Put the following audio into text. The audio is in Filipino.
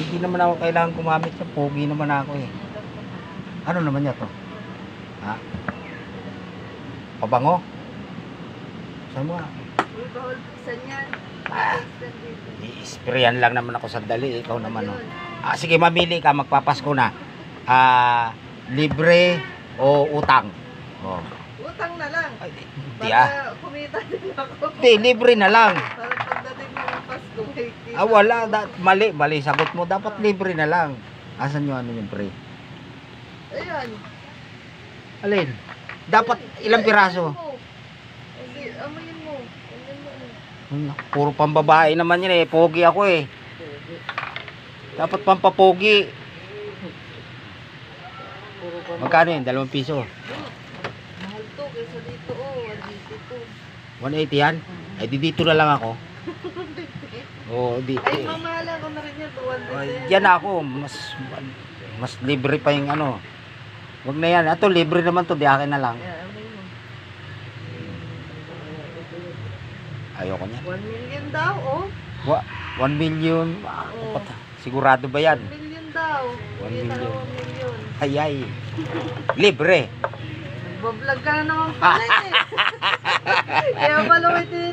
Hindi naman ako kailangan gumamit sa pogi naman ako eh. Ano naman niya to? Ha? Pabango? Saan mo nga? Uy, bawal buksan yan. I-sprayan lang naman ako sandali. Ikaw naman oh. Sige, mamili ka. Magpapasko na. Libre o utang? Oh. Utang na lang. Ay, hindi Para kumita din ako. Hindi, libre na lang. Para pagdating ng Pasko, may kita. Wala. Mali sagot mo. Dapat libre na lang. Asan yung ano yung pre? Ayan. Alin? Dapat ilang piraso? Hindi, amayin mo. Amayin mo. Puro pambabae naman yun eh. Pogi ako eh. Dapat pampapogi. Puro pa. Magkano yun? 2 piso. Mahal to kaysa dito. 180 to. 180 yan? Ay di dito na lang ako. Oo, di. Ay, mamahala ko na rin yan. 200 Yan ako. Mas libre pa yung ano. Wag na yan. Ito libre naman to. Di akin na lang. Yeah, amayin mo. Ayoko niya. 1 million daw, oh. 1 million. Oo. Sigurado ba yan? 1 million daw. 1 Kita million. na 1 million. Ay. Libre. Nagbablog ka na naman pala eh. Kaya pala may